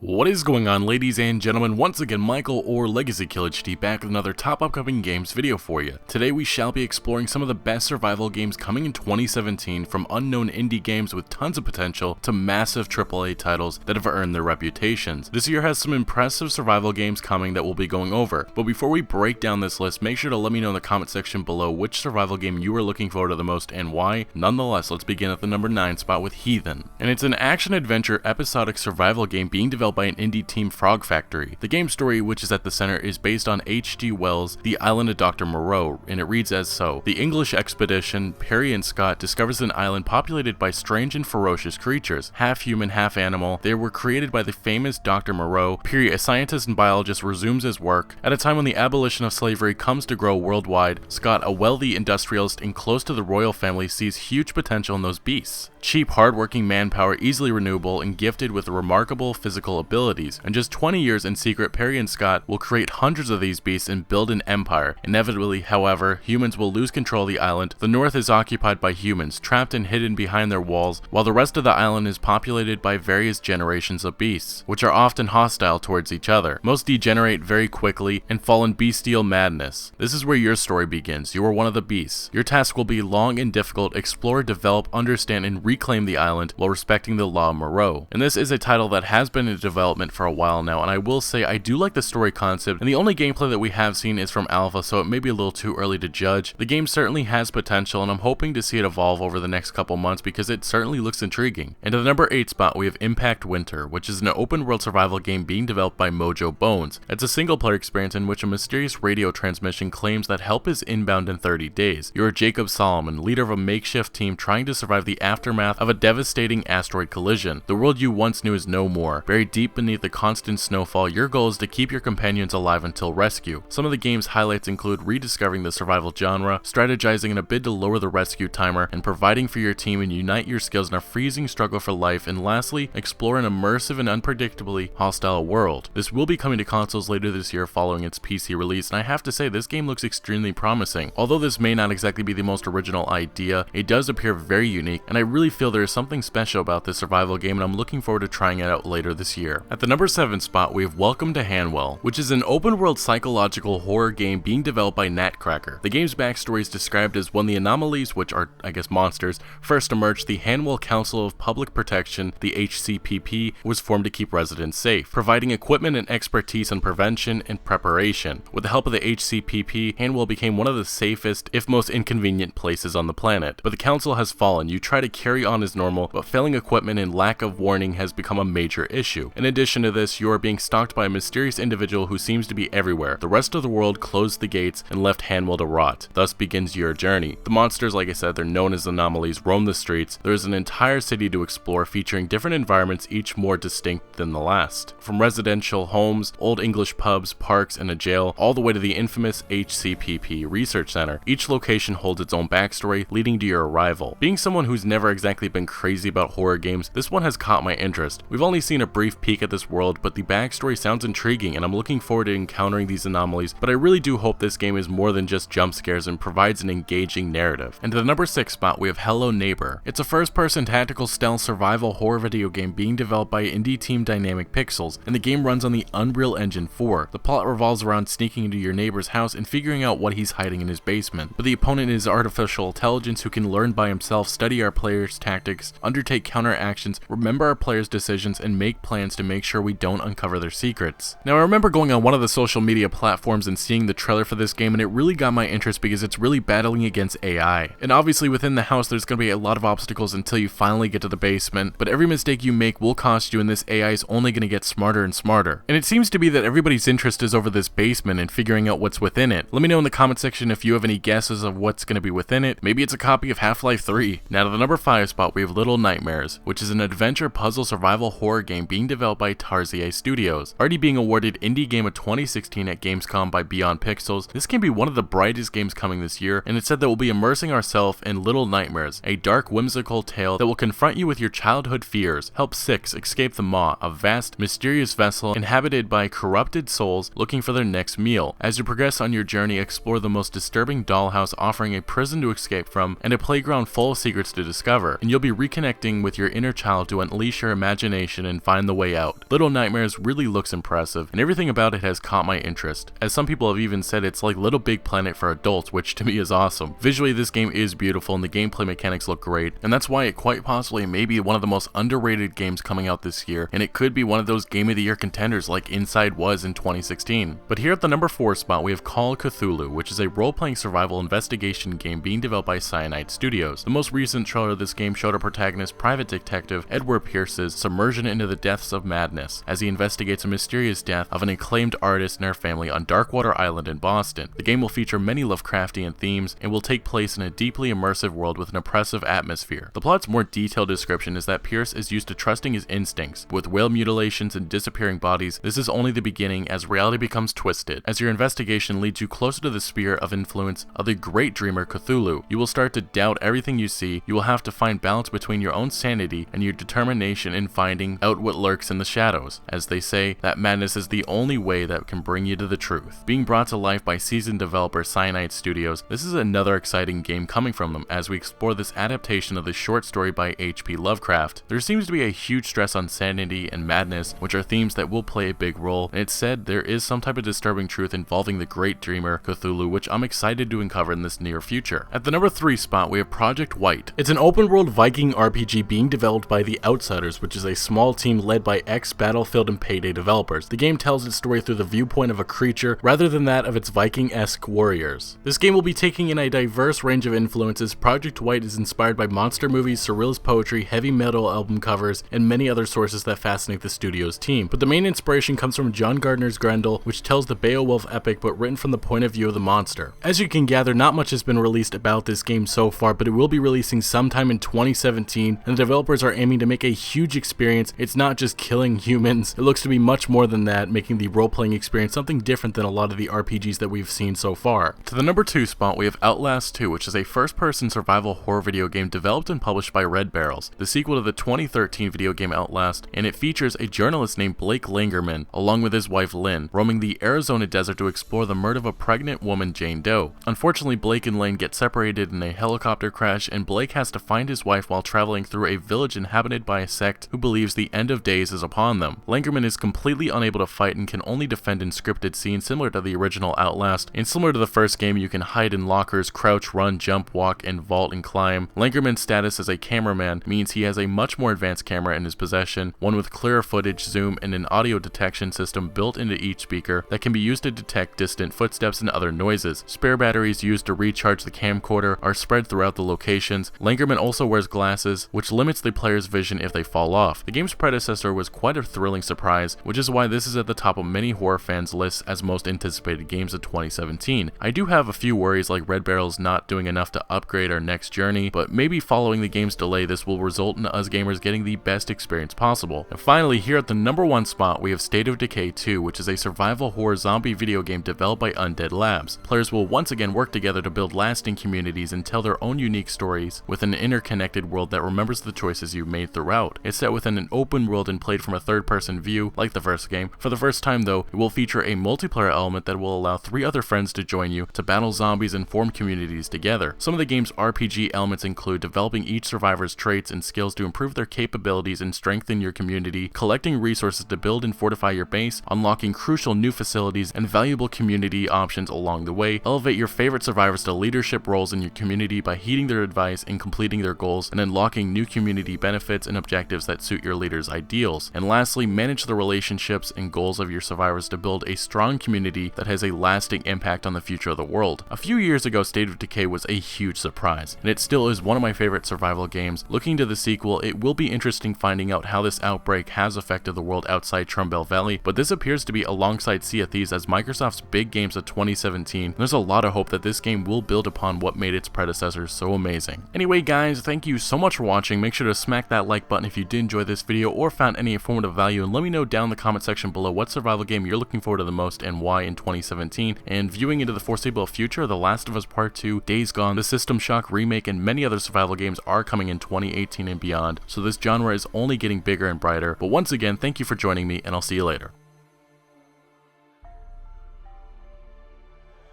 What is going on, ladies and gentlemen? Once again, Michael or Legacy Killer HD back with another top upcoming games video for you. Today we shall be exploring some of the best survival games coming in 2017, from unknown indie games with tons of potential to massive AAA titles that have earned their reputations. This year has some impressive survival games coming that we'll be going over, but before we break down this list, make sure to let me know in the comment section below which survival game you are looking forward to the most and why. Nonetheless, let's begin at the number 9 spot with Heathen. And it's an action-adventure episodic survival game being developed by an indie team, Frog Factory. The game story, which is at the center, is based on H.G. Wells' The Island of Dr. Moreau, and it reads as so. The English expedition, Perry and Scott, discovers an island populated by strange and ferocious creatures, half human, half animal. They were created by the famous Dr. Moreau. Perry, a scientist and biologist, resumes his work. At a time when the abolition of slavery comes to grow worldwide, Scott, a wealthy industrialist and close to the royal family, sees huge potential in those beasts. Cheap, hardworking manpower, easily renewable, and gifted with remarkable physical abilities. In just 20 years in secret, Perry and Scott will create hundreds of these beasts and build an empire. Inevitably, however, humans will lose control of the island. The north is occupied by humans, trapped and hidden behind their walls, while the rest of the island is populated by various generations of beasts, which are often hostile towards each other. Most degenerate very quickly and fall in bestial madness. This is where your story begins. You are one of the beasts. Your task will be long and difficult: explore, develop, understand, and reclaim the island while respecting the law of Moreau. And this is a title that has been in development for a while now, and I will say I do like the story concept, and the only gameplay that we have seen is from alpha, so it may be a little too early to judge. The game certainly has potential, and I'm hoping to see it evolve over the next couple months because it certainly looks intriguing. And to the number 8 spot, we have Impact Winter, which is an open world survival game being developed by Mojo Bones. It's a single player experience in which a mysterious radio transmission claims that help is inbound in 30 days. You're Jacob Solomon, leader of a makeshift team trying to survive the aftermath of a devastating asteroid collision. The world you once knew is no more. Buried deep beneath the constant snowfall, your goal is to keep your companions alive until rescue. Some of the game's highlights include rediscovering the survival genre, strategizing in a bid to lower the rescue timer, and providing for your team and unite your skills in a freezing struggle for life, and lastly, explore an immersive and unpredictably hostile world. This will be coming to consoles later this year following its PC release, and I have to say this game looks extremely promising. Although this may not exactly be the most original idea, it does appear very unique, and I really feel there is something special about this survival game, and I'm looking forward to trying it out later this year. At the number 7 spot, we have Welcome to Hanwell, which is an open-world psychological horror game being developed by Natcracker. The game's backstory is described as when the anomalies, which are, I guess, monsters, first emerged, the Hanwell Council of Public Protection, the HCPP, was formed to keep residents safe, providing equipment and expertise on prevention and preparation. With the help of the HCPP, Hanwell became one of the safest, if most inconvenient, places on the planet. But the council has fallen. You try to carry on as normal, but failing equipment and lack of warning has become a major issue. In addition to this, you are being stalked by a mysterious individual who seems to be everywhere. The rest of the world closed the gates and left Hanwell to rot. Thus begins your journey. The monsters, like I said, they're known as anomalies, roam the streets. There is an entire city to explore, featuring different environments, each more distinct than the last. From residential homes, old English pubs, parks, and a jail, all the way to the infamous HCPP Research Center. Each location holds its own backstory, leading to your arrival. Being someone who's never exactly been crazy about horror games, this one has caught my interest. We've only seen a brief peek at this world, but the backstory sounds intriguing, and I'm looking forward to encountering these anomalies, but I really do hope this game is more than just jump scares and provides an engaging narrative. And to the number 6 spot, we have Hello Neighbor. It's a first-person tactical stealth survival horror video game being developed by indie team Dynamic Pixels, and the game runs on the Unreal Engine 4. The plot revolves around sneaking into your neighbor's house and figuring out what he's hiding in his basement. But the opponent is artificial intelligence who can learn by himself, study our players' tactics, undertake counteractions, remember our players' decisions, and make plans to make sure we don't uncover their secrets. Now, I remember going on one of the social media platforms and seeing the trailer for this game, and it really got my interest because it's really battling against AI. And obviously within the house there's going to be a lot of obstacles until you finally get to the basement, but every mistake you make will cost you, and this AI is only going to get smarter and smarter. And it seems to be that everybody's interest is over this basement and figuring out what's within it. Let me know in the comment section if you have any guesses of what's going to be within it. Maybe it's a copy of Half-Life 3. Now to the number 5 spot, we have Little Nightmares, which is an adventure puzzle survival horror game being developed by Tarsier Studios. Already being awarded Indie Game of 2016 at Gamescom by Beyond Pixels, this can be one of the brightest games coming this year, and it said that we'll be immersing ourselves in Little Nightmares, a dark, whimsical tale that will confront you with your childhood fears, help Six escape the Maw, a vast, mysterious vessel inhabited by corrupted souls looking for their next meal. As you progress on your journey, explore the most disturbing dollhouse offering a prison to escape from and a playground full of secrets to discover, and you'll be reconnecting with your inner child to unleash your imagination and find the way way out. Little Nightmares really looks impressive, and everything about it has caught my interest, as some people have even said it's like Little Big Planet for adults, which to me is awesome. Visually, this game is beautiful and the gameplay mechanics look great, and that's why it quite possibly may be one of the most underrated games coming out this year, and it could be one of those Game of the Year contenders like Inside was in 2016. But here at the number 4 spot, we have Call of Cthulhu, which is a role-playing survival investigation game being developed by Cyanide Studios. The most recent trailer of this game showed our protagonist, private detective Edward Pierce's submersion into the depths of madness as he investigates a mysterious death of an acclaimed artist and her family on Darkwater Island in Boston. The game will feature many Lovecraftian themes and will take place in a deeply immersive world with an oppressive atmosphere. The plot's more detailed description is that Pierce is used to trusting his instincts. With whale mutilations and disappearing bodies, this is only the beginning as reality becomes twisted. As your investigation leads you closer to the sphere of influence of the great dreamer Cthulhu, you will start to doubt everything you see. You will have to find balance between your own sanity and your determination in finding out what lurks in the shadows. As they say, that madness is the only way that can bring you to the truth. Being brought to life by seasoned developer Cyanide Studios, this is another exciting game coming from them as we explore this adaptation of the short story by H.P. Lovecraft. There seems to be a huge stress on sanity and madness, which are themes that will play a big role, and it's said there is some type of disturbing truth involving the great dreamer Cthulhu, which I'm excited to uncover in this near future. At the number 3 spot, we have Project White. It's an open-world Viking RPG being developed by The Outsiders, which is a small team led by ex-Battlefield and Payday developers. The game tells its story through the viewpoint of a creature rather than that of its Viking-esque warriors. This game will be taking in a diverse range of influences. Project White is inspired by monster movies, surrealist poetry, heavy metal album covers, and many other sources that fascinate the studio's team. But the main inspiration comes from John Gardner's Grendel, which tells the Beowulf epic but written from the point of view of the monster. As you can gather, not much has been released about this game so far, but it will be releasing sometime in 2017, and the developers are aiming to make a huge experience. It's not just killing humans, it looks to be much more than that, making the role-playing experience something different than a lot of the RPGs that we've seen so far. To the number 2 spot, we have Outlast 2, which is a first-person survival horror video game developed and published by Red Barrels, the sequel to the 2013 video game Outlast, and it features a journalist named Blake Lingerman, along with his wife Lynn, roaming the Arizona desert to explore the murder of a pregnant woman, Jane Doe. Unfortunately, Blake and Lynn get separated in a helicopter crash, and Blake has to find his wife while traveling through a village inhabited by a sect who believes the end of days is upon them. Lingerman is completely unable to fight and can only defend in scripted scenes similar to the original Outlast, and similar to the first game, you can hide in lockers, crouch, run, jump, walk, and vault and climb. Lingerman's status as a cameraman means he has a much more advanced camera in his possession, one with clearer footage, zoom, and an audio detection system built into each speaker that can be used to detect distant footsteps and other noises. Spare batteries used to recharge the camcorder are spread throughout the locations. Lingerman also wears glasses, which limits the player's vision if they fall off. The game's predecessor was quite a thrilling surprise, which is why this is at the top of many horror fans' lists as most anticipated games of 2017. I do have a few worries like Red Barrel's not doing enough to upgrade our next journey, but maybe following the game's delay this will result in us gamers getting the best experience possible. And finally, here at the number 1 spot, we have State of Decay 2, which is a survival horror zombie video game developed by Undead Labs. Players will once again work together to build lasting communities and tell their own unique stories with an interconnected world that remembers the choices you've made throughout. It's set within an open world and played from a third-person view, like the first game. For the first time though, it will feature a multiplayer element that will allow 3 other friends to join you to battle zombies and form communities together. Some of the game's RPG elements include developing each survivor's traits and skills to improve their capabilities and strengthen your community, collecting resources to build and fortify your base, unlocking crucial new facilities and valuable community options along the way, elevate your favorite survivors to leadership roles in your community by heeding their advice and completing their goals, and unlocking new community benefits and objectives that suit your leader's ideals. And lastly, manage the relationships and goals of your survivors to build a strong community that has a lasting impact on the future of the world. A few years ago, State of Decay was a huge surprise, and it still is one of my favorite survival games. Looking to the sequel, it will be interesting finding out how this outbreak has affected the world outside Trumbull Valley, but this appears to be alongside Sea of Thieves as Microsoft's big games of 2017. There's a lot of hope that this game will build upon what made its predecessors so amazing. Anyway guys, thank you so much for watching. Make sure to smack that like button if you did enjoy this video or found any informative value, and let me know down in the comment section below what survival game you're looking forward to the most and why in 2017. And viewing into the foreseeable future, The Last of Us Part 2, Days Gone, the System Shock remake, and many other survival games are coming in 2018 and beyond, so this genre is only getting bigger and brighter. But once again, thank you for joining me, and I'll see you later.